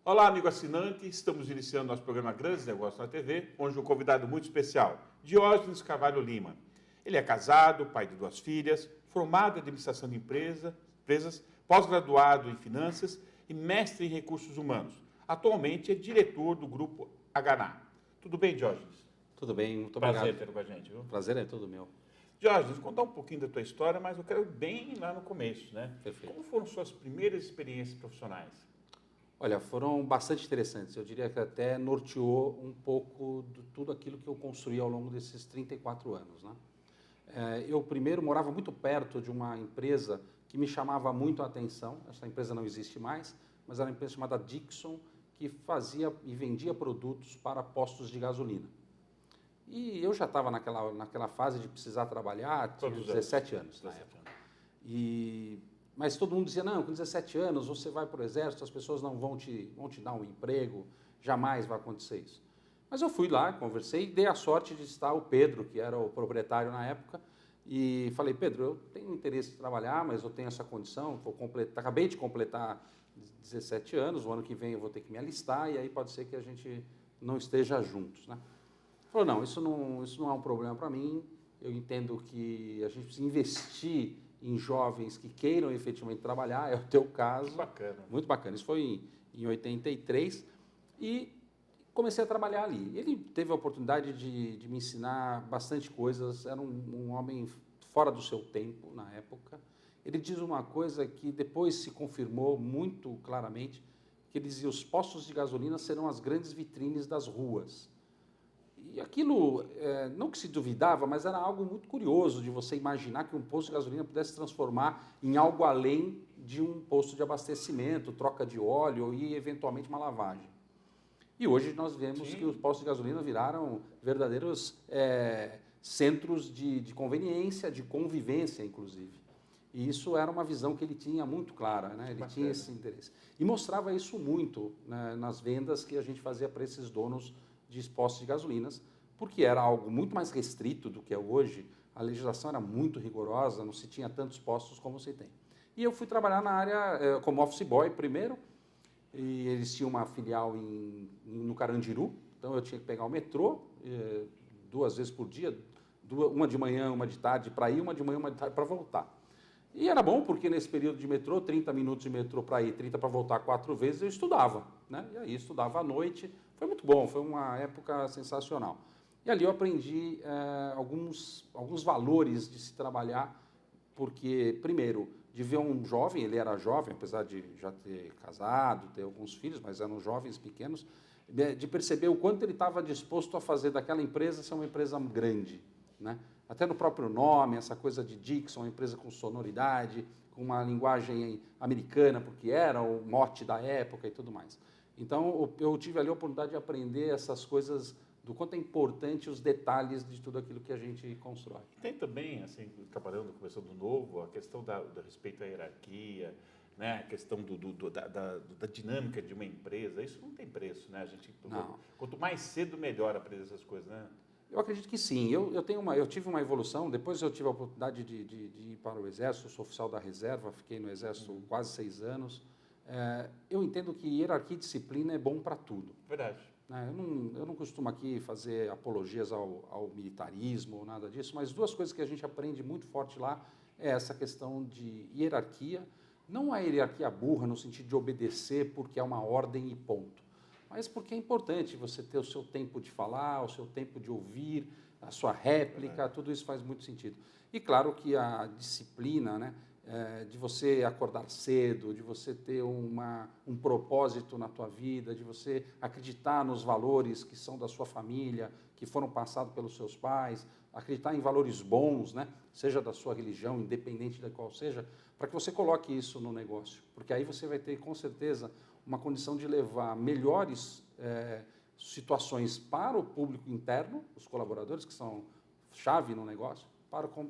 Olá, amigo assinante. Estamos iniciando nosso programa Grandes Negócios na TV, hoje um convidado muito especial, Diógenes Carvalho Lima. Ele é casado, pai de 2 filhas, formado em administração de empresas, pós-graduado em finanças e mestre em recursos humanos. Atualmente é diretor do grupo HNA. Tudo bem, Diógenes? Tudo bem, muito Prazer obrigado. ter com a gente, viu? Prazer é todo meu. Diógenes, contar um pouquinho da tua história, mas eu quero ir bem lá no começo, né? Perfeito. Como foram suas primeiras experiências profissionais? Olha, foram bastante interessantes. Eu diria que até norteou um pouco de tudo aquilo que eu construí ao longo desses 34 anos, né? Eu primeiro morava muito perto de uma empresa que me chamava muito a atenção. Essa empresa não existe mais, mas era uma empresa chamada Dixon, que fazia e vendia produtos para postos de gasolina. E eu já estava naquela fase de precisar trabalhar, tinha Quantos 17 anos na 17 época. anos. Mas todo mundo dizia, não, com 17 anos você vai para o exército, as pessoas não vão te dar um emprego, jamais vai acontecer isso. Mas eu fui lá, conversei e dei a sorte de estar o Pedro, que era o proprietário na época, e falei, Pedro, eu tenho interesse em trabalhar, mas eu tenho essa condição, acabei de completar 17 anos, o ano que vem eu vou ter que me alistar, e aí pode ser que a gente não esteja juntos, né? Ele falou, não, isso não é um problema para mim, eu entendo que a gente precisa investir em jovens que queiram efetivamente trabalhar, é o teu caso. Muito bacana. Muito bacana. Isso foi em 83 e comecei a trabalhar ali. Ele teve a oportunidade de me ensinar bastante coisas, era um homem fora do seu tempo na época. Ele diz uma coisa que depois se confirmou muito claramente, que ele dizia, os postos de gasolina serão as grandes vitrines das ruas. E aquilo, não que se duvidava, mas era algo muito curioso de você imaginar que um posto de gasolina pudesse se transformar em algo além de um posto de abastecimento, troca de óleo e, eventualmente, uma lavagem. E hoje nós vemos que os postos de gasolina viraram verdadeiros centros de conveniência, de convivência, inclusive. E isso era uma visão que ele tinha muito clara, né? Ele tinha esse interesse. E mostrava isso muito, né, nas vendas que a gente fazia para esses donos de postos de gasolinas, porque era algo muito mais restrito do que é hoje, a legislação era muito rigorosa, não se tinha tantos postos como se tem. E eu fui trabalhar na área como office boy primeiro, e eles tinham uma filial no Carandiru, então eu tinha que pegar o metrô 2 vezes por dia, uma de manhã, uma de tarde para ir, uma de manhã, uma de tarde para voltar. E era bom porque nesse período de metrô, 30 minutos de metrô para ir, 30 para voltar 4 vezes, eu estudava, né? E aí estudava à noite, foi muito bom, foi uma época sensacional. E ali eu aprendi alguns valores de se trabalhar, porque, primeiro, de ver um jovem, ele era jovem, apesar de já ter casado, ter alguns filhos, mas eram jovens pequenos, de perceber o quanto ele estava disposto a fazer daquela empresa ser uma empresa grande, né? Até no próprio nome, essa coisa de Dixon, uma empresa com sonoridade, com uma linguagem americana, porque era o mote da época e tudo mais. Então, eu tive ali a oportunidade de aprender essas coisas, do quanto é importante os detalhes de tudo aquilo que a gente constrói. E tem também, assim, trabalhando, começando do respeito do respeito à hierarquia, né? A questão da dinâmica de uma empresa, isso não tem preço, né? Quanto mais cedo, melhor aprender essas coisas, né? Eu acredito que sim. Eu tive uma evolução, depois eu tive a oportunidade de ir para o Exército, sou oficial da reserva, fiquei no Exército quase 6 anos. Eu entendo que hierarquia e disciplina é bom para tudo. Verdade. Eu não costumo aqui fazer apologias ao militarismo ou nada disso, mas 2 coisas que a gente aprende muito forte lá é essa questão de hierarquia, não a hierarquia burra no sentido de obedecer porque é uma ordem e ponto, mas porque é importante você ter o seu tempo de falar, o seu tempo de ouvir, a sua réplica, tudo isso faz muito sentido. E claro que a disciplina, né, de você acordar cedo, de você ter um propósito na tua vida, de você acreditar nos valores que são da sua família, que foram passados pelos seus pais, acreditar em valores bons, né, seja da sua religião, independente da qual seja, para que você coloque isso no negócio, porque aí você vai ter, com certeza, uma condição de levar melhores situações para o público interno, os colaboradores, que são chave no negócio,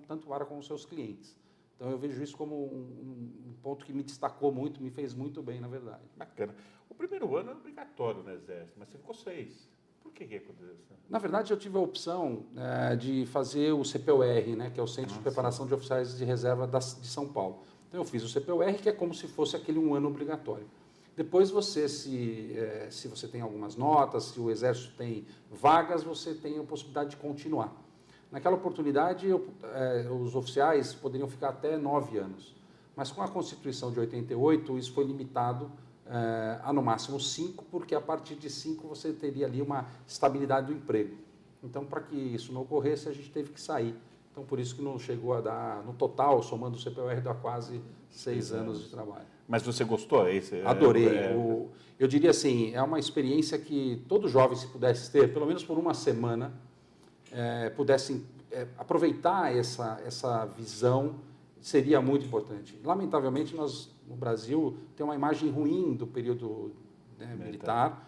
tanto para com os seus clientes. Então, eu vejo isso como um ponto que me destacou muito, me fez muito bem, na verdade. Bacana. O primeiro ano é obrigatório no Exército, mas você ficou 6. Por que aconteceu isso? Na verdade, eu tive a opção de fazer o CPUR, né, que é o Centro de Preparação de Oficiais de Reserva de São Paulo. Então, eu fiz o CPUR, que é como se fosse aquele 1 ano obrigatório. Depois você, se você tem algumas notas, se o Exército tem vagas, você tem a possibilidade de continuar. Naquela oportunidade, os oficiais poderiam ficar até 9 anos. Mas com a Constituição de 88, isso foi limitado a no máximo 5, porque a partir de 5 você teria ali uma estabilidade do emprego. Então, para que isso não ocorresse, a gente teve que sair. Então, por isso que não chegou a dar, no total, somando o CPUR, dá quase 6 anos de trabalho. Mas você gostou? Adorei. Eu diria assim, é uma experiência que todo jovem, se pudesse ter, pelo menos por uma semana, pudessem aproveitar essa visão, seria muito importante. Lamentavelmente, nós, no Brasil, temos uma imagem ruim do período militar,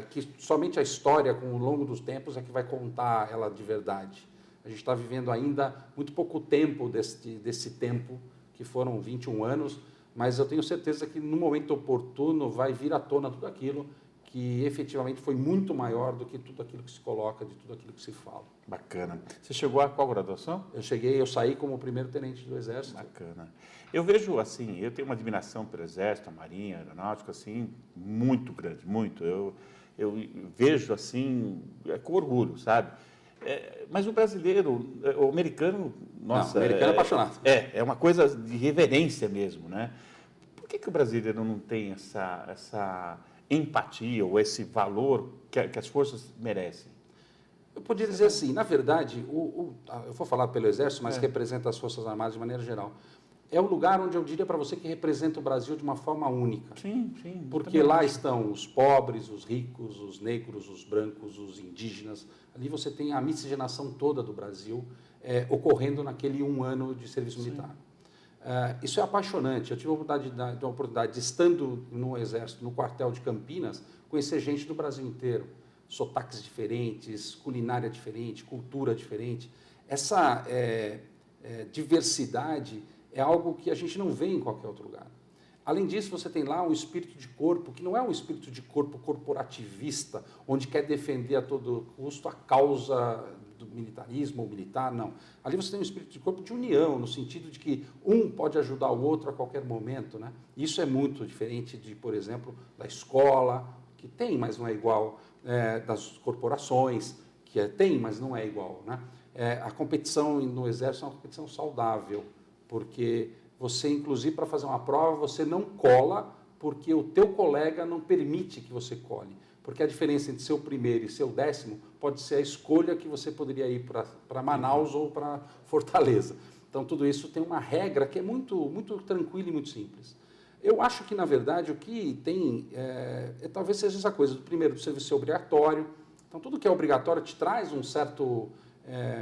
que somente a história, com o longo dos tempos, é que vai contar ela de verdade. A gente está vivendo ainda muito pouco tempo desse tempo, que foram 21 anos, mas eu tenho certeza que no momento oportuno vai vir à tona tudo aquilo que efetivamente foi muito maior do que tudo aquilo que se coloca, de tudo aquilo que se fala. Bacana. Você chegou a qual graduação? Eu saí como primeiro tenente do Exército. Bacana. Eu vejo assim, eu tenho uma admiração pelo Exército, a Marinha, a Aeronáutica, assim, muito grande, muito. Eu vejo assim, com orgulho, sabe? Mas o brasileiro, o americano, nossa... Não, o americano é apaixonado. É uma coisa de reverência mesmo, né? Por que o brasileiro não tem essa empatia ou esse valor que as forças merecem? Eu poderia dizer assim, na verdade, eu vou falar pelo Exército, mas representa as Forças Armadas de maneira geral. É o lugar onde eu diria para você que representa o Brasil de uma forma única. Sim, sim. Porque lá estão os pobres, os ricos, os negros, os brancos, os indígenas. Ali você tem a miscigenação toda do Brasil ocorrendo naquele 1 ano de serviço militar. Isso é apaixonante. Eu tive a oportunidade de, estando no Exército, no quartel de Campinas, conhecer gente do Brasil inteiro. Sotaques diferentes, culinária diferente, cultura diferente. Essa diversidade é algo que a gente não vê em qualquer outro lugar. Além disso, você tem lá um espírito de corpo, que não é um espírito de corpo corporativista, onde quer defender a todo custo a causa do militarismo ou militar, não. Ali você tem um espírito de corpo de união, no sentido de que um pode ajudar o outro a qualquer momento, né? Isso é muito diferente de, por exemplo, da escola, que tem, mas não é igual, das corporações, que tem, mas não é igual, né? A competição no Exército é uma competição saudável, porque você, inclusive, para fazer uma prova, você não cola porque o teu colega não permite que você cole. Porque a diferença entre seu primeiro e seu 10º pode ser a escolha que você poderia ir para Manaus ou para Fortaleza. Então, tudo isso tem uma regra que é muito, muito tranquila e muito simples. Eu acho que, na verdade, o que tem, talvez seja essa coisa, do primeiro, do serviço ser obrigatório. Então, tudo que é obrigatório te traz um certo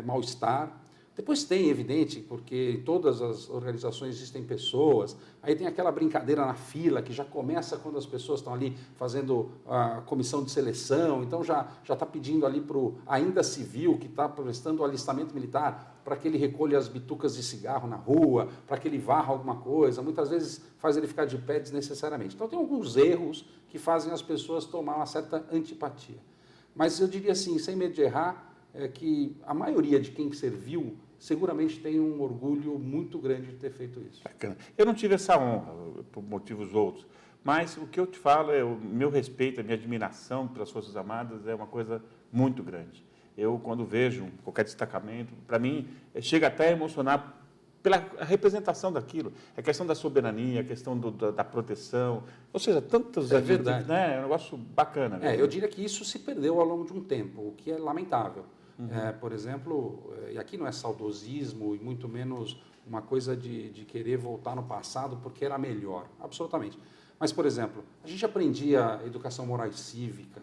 mal-estar. Depois tem, evidente, porque em todas as organizações existem pessoas, aí tem aquela brincadeira na fila, que já começa quando as pessoas estão ali fazendo a comissão de seleção, então já está pedindo ali para o ainda civil, que está prestando o alistamento militar, para que ele recolha as bitucas de cigarro na rua, para que ele varra alguma coisa, muitas vezes faz ele ficar de pé desnecessariamente. Então tem alguns erros que fazem as pessoas tomar uma certa antipatia. Mas eu diria assim, sem medo de errar, que a maioria de quem serviu seguramente tem um orgulho muito grande de ter feito isso. Bacana. Eu não tive essa honra, por motivos outros, mas o que eu te falo é o meu respeito, a minha admiração pelas Forças Armadas é uma coisa muito grande. Eu, quando vejo qualquer destacamento, para mim, chega até a emocionar pela representação daquilo. A questão da soberania, a questão da proteção, ou seja, tantos... É verdade. Né? É um negócio bacana. Eu diria que isso se perdeu ao longo de um tempo, o que é lamentável. Por exemplo, e aqui não é saudosismo e muito menos uma coisa de querer voltar no passado porque era melhor, absolutamente. Mas, por exemplo, a gente aprendia educação moral e cívica,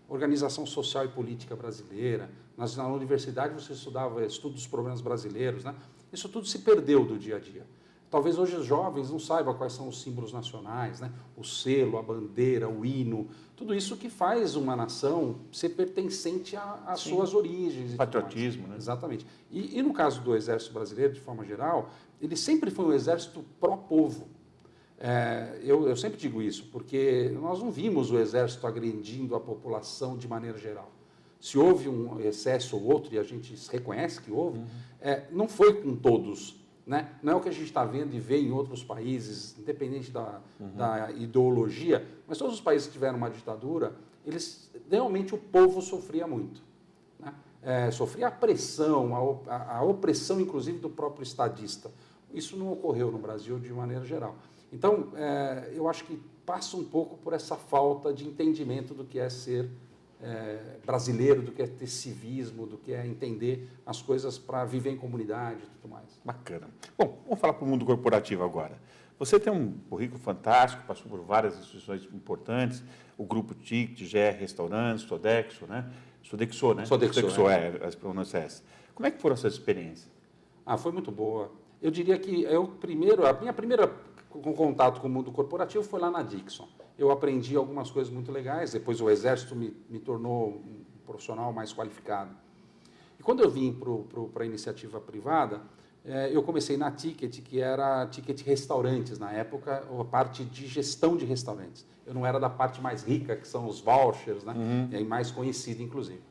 organização social e política brasileira, na universidade você estudava estudo dos problemas brasileiros, né? Isso tudo se perdeu do dia a dia. Talvez hoje os jovens não saibam quais são os símbolos nacionais, né? O selo, a bandeira, o hino, tudo isso que faz uma nação ser pertencente às suas origens. Patriotismo, né? Exatamente. E no caso do Exército Brasileiro, de forma geral, ele sempre foi um exército pró-povo. Eu sempre digo isso, porque nós não vimos o Exército agredindo a população de maneira geral. Se houve um excesso ou outro, e a gente reconhece que houve, não foi com todos né? Não é o que a gente está vendo e vê em outros países, independente da ideologia, mas todos os países que tiveram uma ditadura, realmente o povo sofria muito. Né? Sofria a pressão, a opressão, inclusive, do próprio estadista. Isso não ocorreu no Brasil de maneira geral. Então, eu acho que passa um pouco por essa falta de entendimento do que é ser brasileiro, do que é ter civismo, do que é entender as coisas para viver em comunidade e tudo mais. Bacana. Bom, vamos falar para o mundo corporativo agora. Você tem um currículo fantástico, passou por várias instituições importantes, o Grupo TIC, GR Restaurantes, Sodexo, né? Sodexo, né? Sodexo, a pronúncia é essa. Como é que foram essas experiências? Foi muito boa. Eu diria que a minha primeira contato com o mundo corporativo foi lá na Dixon. Eu aprendi algumas coisas muito legais, depois o Exército me tornou um profissional mais qualificado. E quando eu vim para a iniciativa privada, eu comecei na Ticket, que era Ticket Restaurantes, na época, a parte de gestão de restaurantes. Eu não era da parte mais rica, que são os vouchers, né? E mais conhecida, inclusive.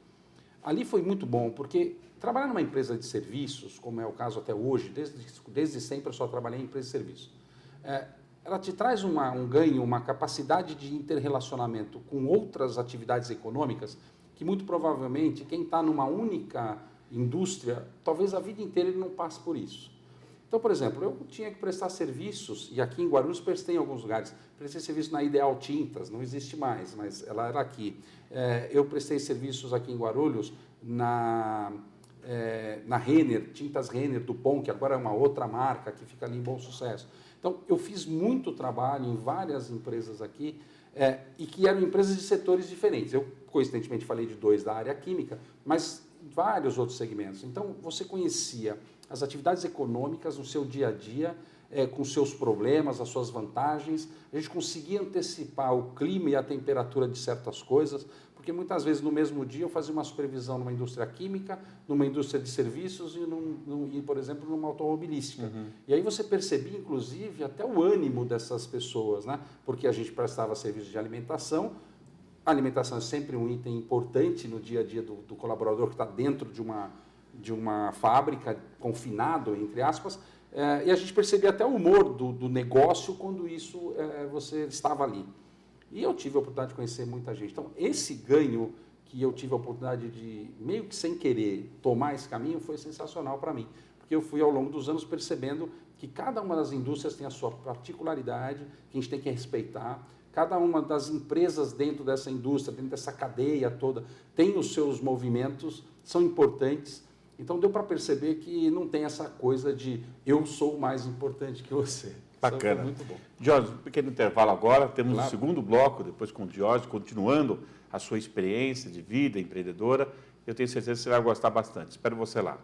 Ali foi muito bom, porque trabalhar numa empresa de serviços, como é o caso até hoje, desde sempre eu só trabalhei em empresa de serviços, ela te traz um ganho, uma capacidade de interrelacionamento com outras atividades econômicas que, muito provavelmente, quem está numa única indústria, talvez a vida inteira ele não passe por isso. Então, por exemplo, eu tinha que prestar serviços, e aqui em Guarulhos prestei em alguns lugares, prestei serviço na Ideal Tintas, não existe mais, mas ela era aqui. Eu prestei serviços aqui em Guarulhos na Renner, Tintas Renner do Pão, que agora é uma outra marca que fica ali em Bom Sucesso. Então, eu fiz muito trabalho em várias empresas aqui, e que eram empresas de setores diferentes. Eu, coincidentemente, falei de 2 da área química, mas vários outros segmentos. Então, você conhecia as atividades econômicas no seu dia a dia, com seus problemas, as suas vantagens. A gente conseguia antecipar o clima e a temperatura de certas coisas, porque muitas vezes no mesmo dia eu fazia uma supervisão numa indústria química, numa indústria de serviços e por exemplo, numa automobilística. E aí você percebia, inclusive, até o ânimo dessas pessoas, né? Porque a gente prestava serviço de alimentação. A alimentação é sempre um item importante no dia a dia do colaborador que está dentro de uma fábrica, confinado, entre aspas, e a gente percebia até o humor do negócio quando isso você estava ali. E eu tive a oportunidade de conhecer muita gente. Então, esse ganho que eu tive a oportunidade de, meio que sem querer, tomar esse caminho, foi sensacional para mim. Porque eu fui, ao longo dos anos, percebendo que cada uma das indústrias tem a sua particularidade, que a gente tem que respeitar. Cada uma das empresas dentro dessa indústria, dentro dessa cadeia toda, tem os seus movimentos, são importantes. Então, deu para perceber que não tem essa coisa de eu sou mais importante que você. Bacana. Muito bom. Diógenes, um pequeno intervalo agora, temos o segundo bloco, depois com o Diógenes, continuando a sua experiência de vida empreendedora. Eu tenho certeza que você vai gostar bastante. Espero você lá.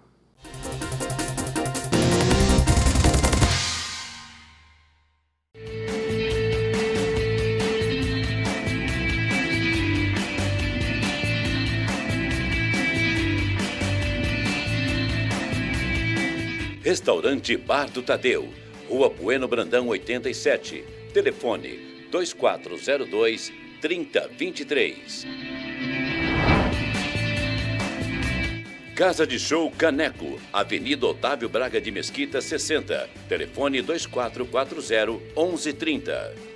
Restaurante Bar do Tadeu, Rua Bueno Brandão 87, telefone 2402-3023. Casa de Show Caneco, Avenida Otávio Braga de Mesquita 60, telefone 2440-1130.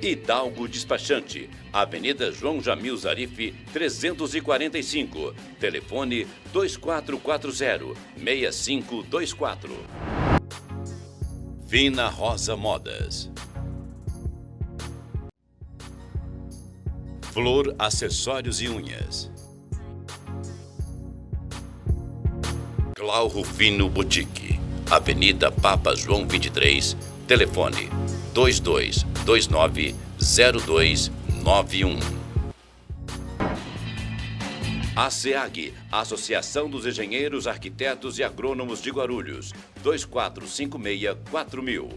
Hidalgo Despachante, Avenida João Jamil Zarif 345, telefone 2440-6524. Vina Rosa Modas. Flor Acessórios e Unhas. Clau Rufino Boutique, Avenida Papa João 23, telefone 2229-0291. ASEAG, Associação dos Engenheiros, Arquitetos e Agrônomos de Guarulhos, 2456-4000.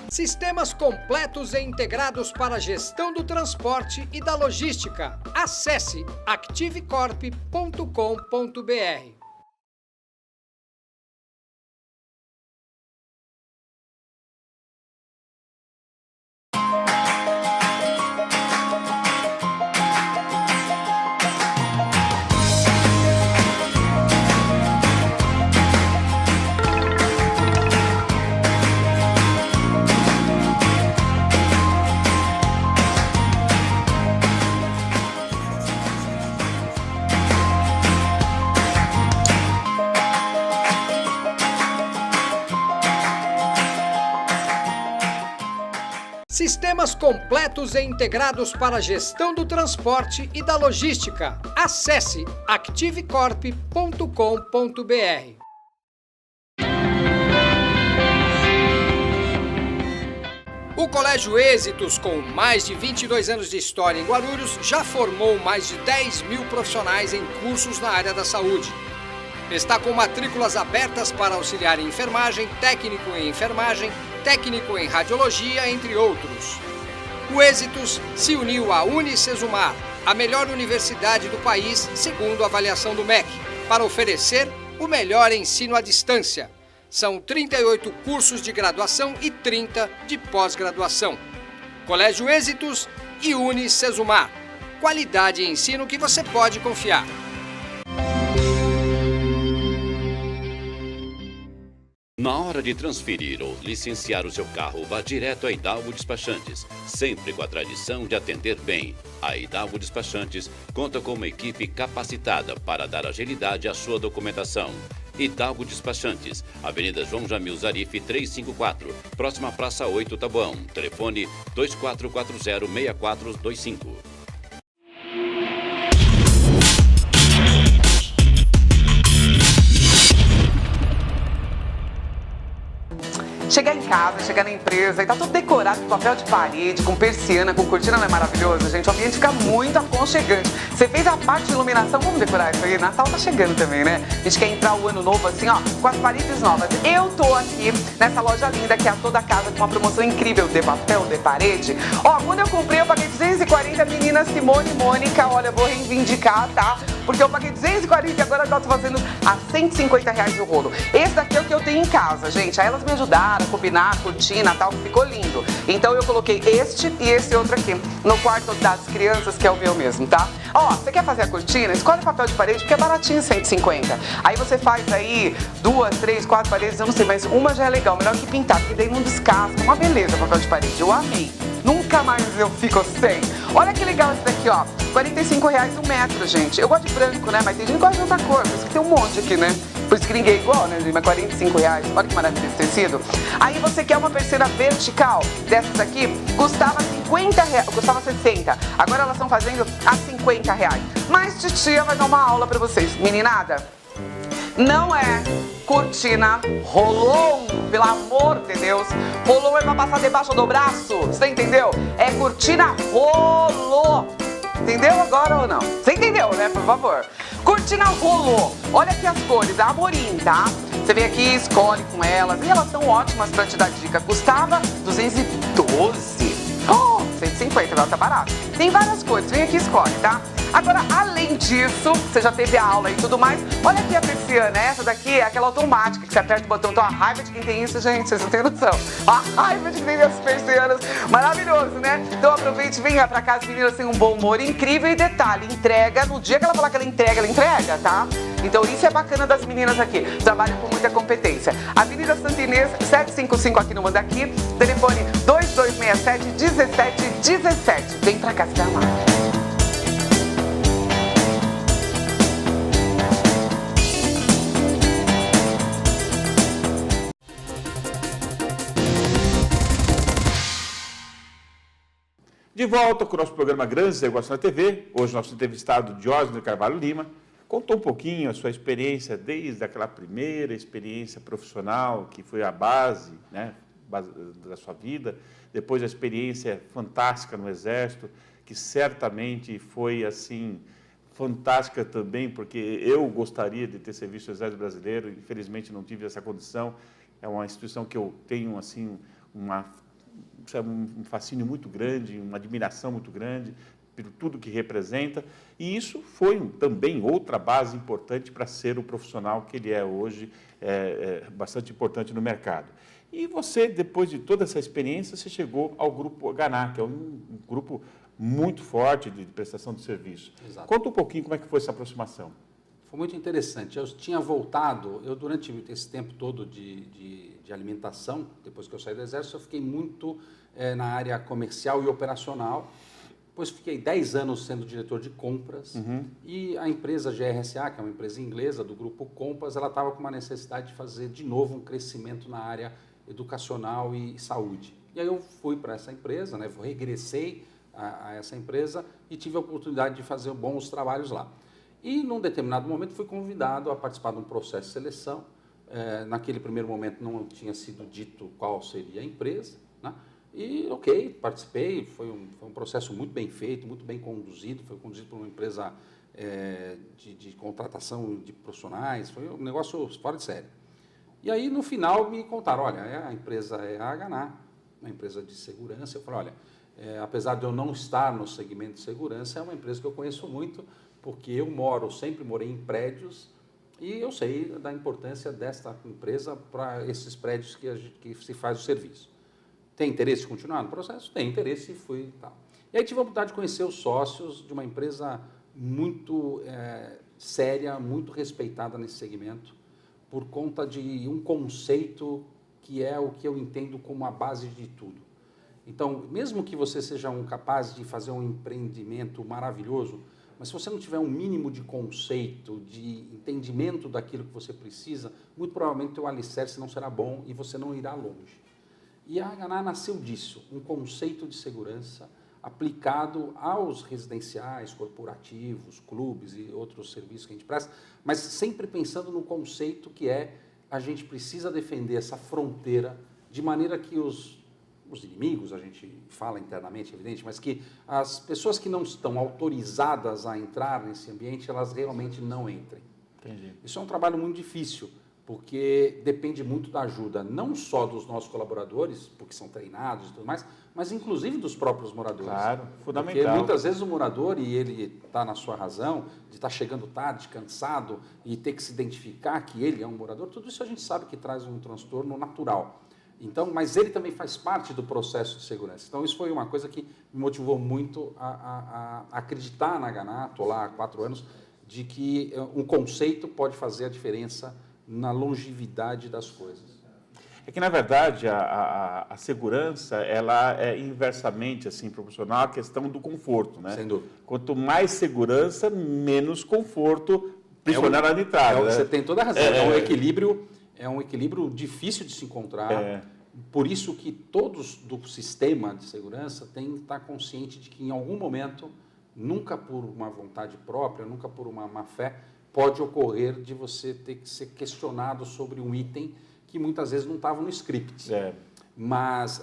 Sistemas completos e integrados para a gestão do transporte e da logística. Acesse activecorp.com.br. Sistemas completos e integrados para a gestão do transporte e da logística. Acesse activecorp.com.br. O Colégio Êxitos, com mais de 22 anos de história em Guarulhos, já formou mais de 10 mil profissionais em cursos na área da saúde. Está com matrículas abertas para auxiliar em enfermagem, técnico em enfermagem, técnico em radiologia, entre outros. O Êxitos se uniu à Unicesumar, a melhor universidade do país, segundo a avaliação do MEC, para oferecer o melhor ensino à distância. São 38 cursos de graduação e 30 de pós-graduação. Colégio Êxitos e Unicesumar. Qualidade e ensino que você pode confiar. Na hora de transferir ou licenciar o seu carro, vá direto a Hidalgo Despachantes, sempre com a tradição de atender bem. A Hidalgo Despachantes conta com uma equipe capacitada para dar agilidade à sua documentação. Hidalgo Despachantes, Avenida João Jamil Zarif 354, próxima à Praça 8 Taboão. Telefone 2440-6425. Chegar em casa, chegar na empresa e tá tudo decorado com papel de parede, com persiana, com cortina, não é maravilhoso, gente? O ambiente fica muito aconchegante. Você fez a parte de iluminação, vamos decorar isso aí? Natal tá chegando também, né? A gente quer entrar o ano novo assim, ó, com as paredes novas. Eu tô aqui nessa loja linda que é a Toda Casa com uma promoção incrível de papel de parede. Ó, quando eu comprei eu paguei 240, menina Simone e Mônica, olha, eu vou reivindicar, tá? Porque eu paguei 240 e agora eu tô fazendo a R$150 o rolo. Esse daqui é o que eu tenho em casa, gente. Aí elas me ajudaram a combinar a cortina e tal, ficou lindo. Então eu coloquei este e esse outro aqui no quarto das crianças, que é o meu mesmo, tá? Ó, você quer fazer a cortina? Escolhe papel de parede, porque é baratinho, 150. Aí você faz aí 2, 3, 4 paredes, eu não sei, mas uma já é legal, melhor que pintar, porque daí não descasca. Uma beleza papel de parede, eu amei. Nunca mais eu fico sem. Olha que legal esse daqui, ó. R$45 o metro, gente. Eu gosto de branco, né? Mas tem gente que gosta de outra cor. Por isso que tem um monte aqui, né? Por isso que ninguém é igual, né, gente? Mas R$45. Olha que maravilha esse tecido. Aí você quer uma persiana vertical dessas aqui, custava R$50, custava 60. Agora elas estão fazendo a R$50. Mas titia vai dar uma aula pra vocês. Meninada, não é cortina rolon, pelo amor de Deus. Rolon é pra passar debaixo do braço, você entendeu? É cortina rolô. Entendeu agora ou não? Você entendeu, né? Por favor. Cortina rolô. Olha aqui as cores, a Amorim, tá? Você vem aqui, escolhe com elas. E elas são ótimas pra te dar dica. Custava 212. Oh, 150, agora tá barato. Tem várias cores, vem aqui e escolhe, tá? Agora, além disso, você já teve a aula e tudo mais. Olha aqui a persiana, essa daqui é aquela automática que você aperta o botão. Então a raiva de quem tem isso, gente, vocês não têm noção. A raiva de quem tem essas persianas, maravilhoso, né? Então aproveite e venha pra cá, as meninas têm um bom humor incrível. E detalhe, entrega, no dia que ela falar que ela entrega, tá? Então isso é bacana das meninas aqui, trabalham com muita competência. Avenida Santa Inês, 755 aqui no Mandaqui, telefone 2267-1717. Vem pra cá, se dá lá. De volta com o nosso programa Grandes Negócios na TV. Hoje nosso entrevistado Diógenes Carvalho Lima contou um pouquinho a sua experiência desde aquela primeira experiência profissional que foi a base, né, da sua vida, depois a experiência fantástica no Exército, que certamente foi assim fantástica também, porque eu gostaria de ter serviço no Exército Brasileiro, infelizmente não tive essa condição. É uma instituição que eu tenho assim um fascínio muito grande, uma admiração muito grande por tudo que representa, e isso foi também outra base importante para ser o profissional que ele é hoje, bastante importante no mercado. E você, depois de toda essa experiência, você chegou ao Grupo Ganá, que é um grupo muito forte de prestação de serviço. Exato. Conta um pouquinho como é que foi essa aproximação. Foi muito interessante. Eu tinha voltado, durante esse tempo todo de alimentação, depois que eu saí do Exército, eu fiquei muito na área comercial e operacional. Depois fiquei 10 anos sendo diretor de compras. E a empresa GRSA, que é uma empresa inglesa do Grupo Compass, ela estava com uma necessidade de fazer de novo um crescimento na área educacional e saúde. E aí eu fui para essa empresa, né, regressei a essa empresa e tive a oportunidade de fazer bons trabalhos lá. E num determinado momento fui convidado a participar de um processo de seleção. Naquele primeiro momento não tinha sido dito qual seria a empresa, né? E ok, participei, foi um processo muito bem feito, muito bem conduzido, foi conduzido por uma empresa de contratação de profissionais, foi um negócio fora de série. E aí no final me contaram, olha, a empresa é a Haganá, uma empresa de segurança. Eu falei, olha, apesar de eu não estar no segmento de segurança, é uma empresa que eu conheço muito, porque eu sempre morei em prédios, e eu sei da importância desta empresa para esses prédios que se faz o serviço. Tem interesse em continuar no processo? Tem interesse e fui e tal. E aí tive a oportunidade de conhecer os sócios de uma empresa muito séria, muito respeitada nesse segmento, por conta de um conceito que é o que eu entendo como a base de tudo. Então, mesmo que você seja capaz de fazer um empreendimento maravilhoso, mas se você não tiver um mínimo de conceito, de entendimento daquilo que você precisa, muito provavelmente o teu alicerce não será bom e você não irá longe. E a Haganá nasceu disso, um conceito de segurança aplicado aos residenciais, corporativos, clubes e outros serviços que a gente presta, mas sempre pensando no conceito que a gente precisa defender essa fronteira de maneira que os inimigos, a gente fala internamente, evidente, mas que as pessoas que não estão autorizadas a entrar nesse ambiente, elas realmente não entrem. Entendi. Isso é um trabalho muito difícil, porque depende muito da ajuda, não só dos nossos colaboradores, porque são treinados e tudo mais, mas inclusive dos próprios moradores. Claro, fundamental. Porque muitas vezes o morador, e ele está na sua razão, de estar chegando tarde, cansado, e ter que se identificar que ele é um morador, tudo isso a gente sabe que traz um transtorno natural. Então, mas ele também faz parte do processo de segurança. Então, isso foi uma coisa que me motivou muito a acreditar na Haganá, estou lá há 4 anos, de que um conceito pode fazer a diferença na longevidade das coisas. É que, na verdade, a segurança, ela é inversamente assim, proporcional à questão do conforto, né? Sem dúvida. Quanto mais segurança, menos conforto, principalmente na entrada. Né? Você tem toda a razão. É um equilíbrio difícil de se encontrar. Por isso que todos do sistema de segurança têm que estar consciente de que, em algum momento, nunca por uma vontade própria, nunca por uma má fé, pode ocorrer de você ter que ser questionado sobre um item que muitas vezes não estava no script. Mas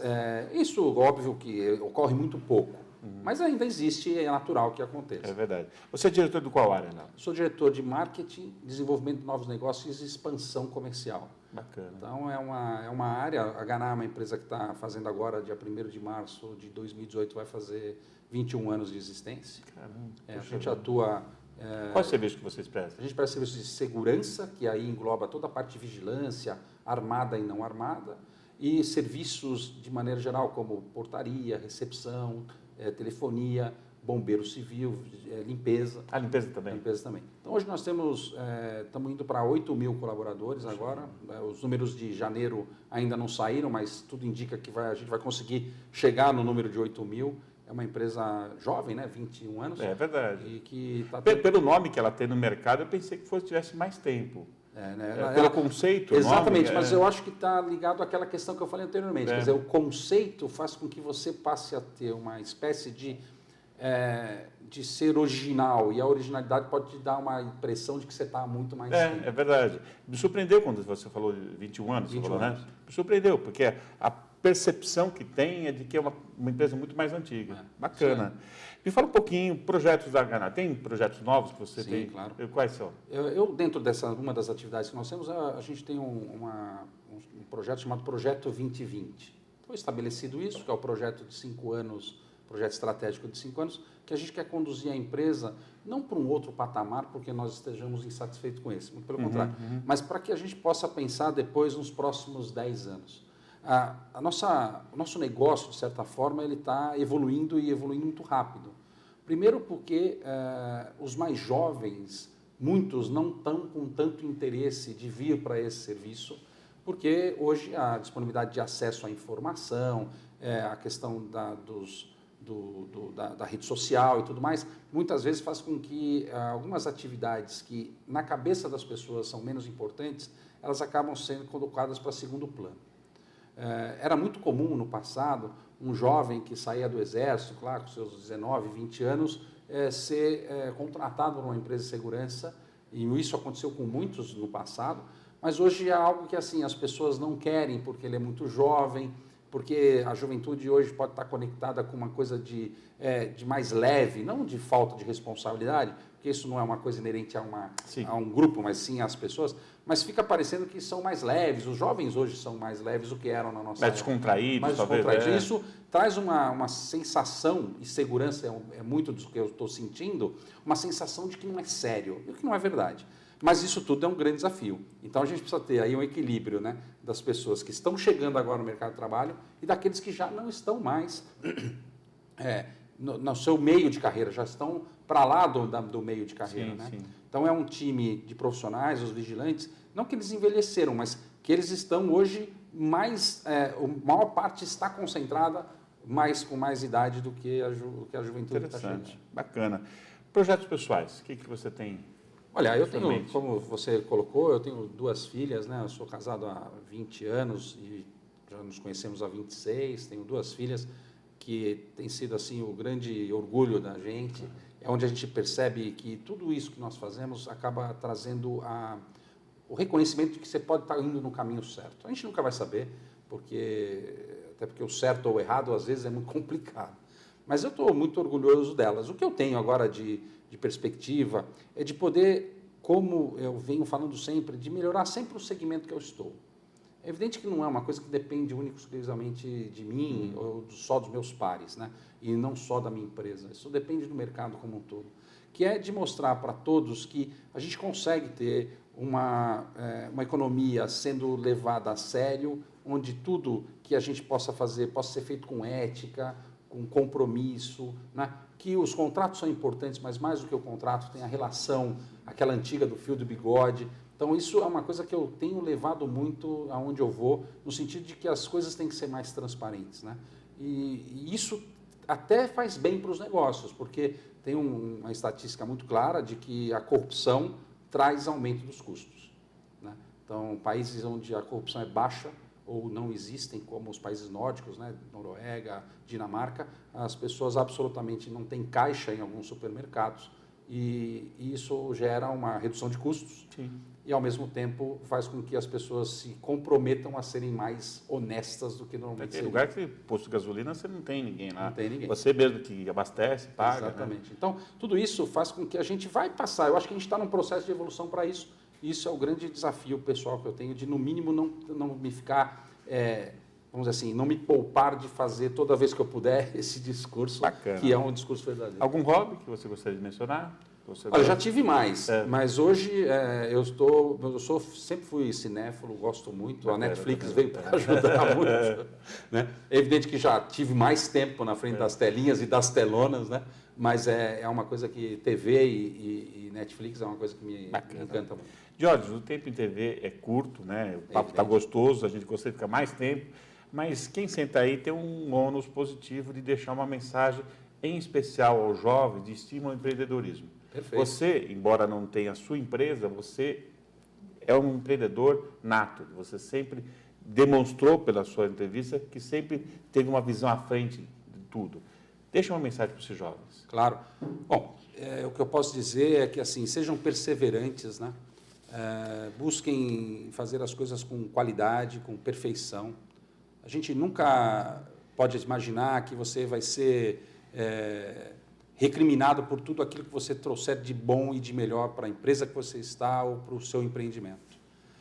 isso, óbvio, que ocorre muito pouco. Mas ainda existe, é natural que aconteça. É verdade. Você é diretor de qual área, Léo? Sou diretor de marketing, desenvolvimento de novos negócios e expansão comercial. Bacana. Então, é uma área, a Haganá é uma empresa que está fazendo agora, dia 1º de março de 2018, vai fazer 21 anos de existência. Caramba, a gente atua... Qual é o serviço que vocês prestam? A gente presta serviços de segurança, que aí engloba toda a parte de vigilância, armada e não armada, e serviços de maneira geral, como portaria, recepção, telefonia, bombeiro civil, limpeza. A limpeza também? Limpeza também. Então, hoje nós estamos indo para 8.000 colaboradores agora. Os números de janeiro ainda não saíram, mas tudo indica que a gente vai conseguir chegar no número de 8.000. É uma empresa jovem, né? 21 anos. É verdade. E que Pelo nome que ela tem no mercado, eu pensei que tivesse mais tempo. Pelo conceito. Exatamente, nome, mas eu acho que está ligado àquela questão que eu falei anteriormente. Quer dizer, o conceito faz com que você passe a ter uma espécie de ser original, e a originalidade pode te dar uma impressão de que você está há muito mais tempo. É verdade. Me surpreendeu quando você falou de 21 anos. 21 falou, anos. Né? Me surpreendeu, porque a percepção que tem é de que é uma empresa muito mais antiga. Bacana. Sim. Me fala um pouquinho, projetos da Haganá. Tem projetos novos que você tem? Sim, claro. Quais são? Eu dentro uma das atividades que nós temos, a gente tem um projeto chamado Projeto 2020. Foi estabelecido isso, que é o projeto de 5 anos, projeto estratégico de 5 anos, que a gente quer conduzir a empresa não para um outro patamar, porque nós estejamos insatisfeitos com esse, muito pelo contrário, mas para que a gente possa pensar depois nos próximos 10 anos. O nosso negócio, de certa forma, ele está evoluindo e evoluindo muito rápido. Primeiro porque os mais jovens, muitos não estão com tanto interesse de vir para esse serviço, porque hoje a disponibilidade de acesso à informação, a questão da rede social e tudo mais, muitas vezes faz com que algumas atividades que na cabeça das pessoas são menos importantes, elas acabam sendo colocadas para segundo plano. Era muito comum no passado um jovem que saía do exército, claro, com seus 19, 20 anos, ser contratado numa empresa de segurança, e isso aconteceu com muitos no passado, mas hoje é algo que assim as pessoas não querem porque ele é muito jovem, porque a juventude hoje pode estar conectada com uma coisa de mais leve, não de falta de responsabilidade, porque isso não é uma coisa inerente a um grupo, mas sim às pessoas, mas fica parecendo que são mais leves, os jovens hoje são mais leves do que eram na nossa Mais época. descontraídos, Mais talvez. descontraídos. Isso traz uma sensação, e segurança é muito do que eu estou sentindo, uma sensação de que não é sério, o que não é verdade. Mas isso tudo é um grande desafio. Então a gente precisa ter aí um equilíbrio, né, das pessoas que estão chegando agora no mercado de trabalho e daqueles que já não estão mais no seu meio de carreira, já estão para lá do meio de carreira. Sim, né? sim. Então é um time de profissionais, os vigilantes, não que eles envelheceram, mas que eles estão hoje mais, a maior parte está concentrada com mais idade do que a juventude está chegando. Interessante, bacana. Projetos pessoais, o que você tem? Olha, eu tenho, Somente. como você colocou, eu tenho 2 filhas, né? Eu sou casado há 20 anos e já nos conhecemos há 26, tenho 2 filhas que tem sido assim o grande orgulho da gente, é onde a gente percebe que tudo isso que nós fazemos acaba trazendo o reconhecimento de que você pode estar indo no caminho certo. A gente nunca vai saber, até porque o certo ou o errado às vezes é muito complicado. Mas eu estou muito orgulhoso delas. O que eu tenho agora de perspectiva é de poder, como eu venho falando sempre, de melhorar sempre o segmento que eu estou. É evidente que não é uma coisa que depende única e exclusivamente de mim ou só dos meus pares, né? E não só da minha empresa. Isso depende do mercado como um todo. Que é de mostrar para todos que a gente consegue ter uma economia sendo levada a sério, onde tudo que a gente possa fazer possa ser feito com ética, com compromisso, né? Que os contratos são importantes, mas mais do que o contrato tem a relação, aquela antiga do fio do bigode. Então isso é uma coisa que eu tenho levado muito aonde eu vou, no sentido de que as coisas têm que ser mais transparentes, né? E isso até faz bem para os negócios, porque tem uma estatística muito clara de que a corrupção traz aumento dos custos, né? Então, países onde a corrupção é baixa ou não existem, como os países nórdicos, né, Noruega, Dinamarca, as pessoas absolutamente não têm caixa em alguns supermercados e isso gera uma redução de custos. Sim. E, ao mesmo tempo, faz com que as pessoas se comprometam a serem mais honestas do que normalmente Tem seriam. lugar que posto de gasolina você não tem ninguém lá. Não tem ninguém. Você mesmo que abastece, paga. Exatamente. Né? Então, tudo isso faz com que a gente vai passar. Eu acho que a gente está num processo de evolução para isso. Isso é o grande desafio pessoal que eu tenho, de, no mínimo, não me ficar, vamos dizer assim, não me poupar de fazer toda vez que eu puder esse discurso, Bacana. que é um discurso verdadeiro. Algum hobby que você gostaria de mencionar? Olha, já tive mais, mas hoje sempre fui cinéfilo, gosto muito, a Netflix veio para ajudar muito. Né? É evidente que já tive mais tempo na frente das telinhas e das telonas, né? Mas é uma coisa que TV e Netflix é uma coisa que me encanta muito. Jorge, o tempo em TV é curto, né? O papo está gostoso, a gente gostaria de ficar mais tempo, mas quem senta aí tem um ônus positivo de deixar uma mensagem, em especial aos jovens, de estímulo ao empreendedorismo. Perfeito. Você, embora não tenha a sua empresa, você é um empreendedor nato. Você sempre demonstrou pela sua entrevista que sempre teve uma visão à frente de tudo. Deixa uma mensagem para esses jovens. Claro. Bom, o que eu posso dizer é que assim, sejam perseverantes, né? Busquem fazer as coisas com qualidade, com perfeição. A gente nunca pode imaginar que você vai ser recriminado por tudo aquilo que você trouxer de bom e de melhor para a empresa que você está ou para o seu empreendimento.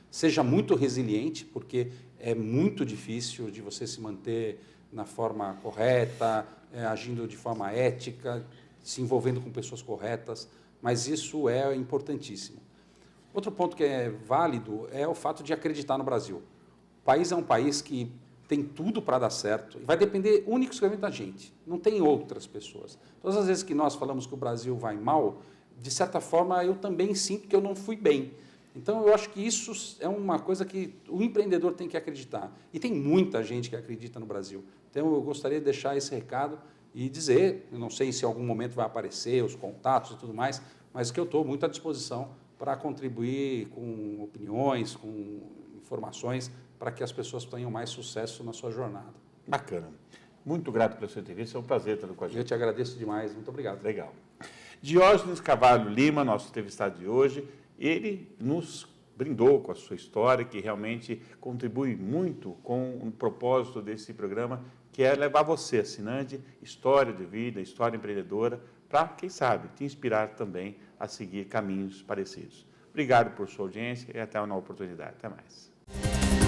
Seja muito resiliente, porque é muito difícil de você se manter na forma correta, agindo de forma ética, se envolvendo com pessoas corretas, mas isso é importantíssimo. Outro ponto que é válido é o fato de acreditar no Brasil. O país é um país que tem tudo para dar certo e vai depender único e exclusivamente da gente, não tem outras pessoas. Todas as vezes que nós falamos que o Brasil vai mal, de certa forma eu também sinto que eu não fui bem. Então eu acho que isso é uma coisa que o empreendedor tem que acreditar. E tem muita gente que acredita no Brasil. Então eu gostaria de deixar esse recado e dizer, eu não sei se em algum momento vai aparecer os contatos e tudo mais, mas que eu estou muito à disposição para contribuir com opiniões, com informações para que as pessoas tenham mais sucesso na sua jornada. Bacana. Muito grato pela sua entrevista, é um prazer estar com a gente. Eu te agradeço demais, muito obrigado. Legal. Diógenes Carvalho Lima, nosso entrevistado de hoje, ele nos brindou com a sua história, que realmente contribui muito com o propósito desse programa, que é levar você, assinante, história de vida, história empreendedora, para, quem sabe, te inspirar também a seguir caminhos parecidos. Obrigado por sua audiência e até uma nova oportunidade. Até mais.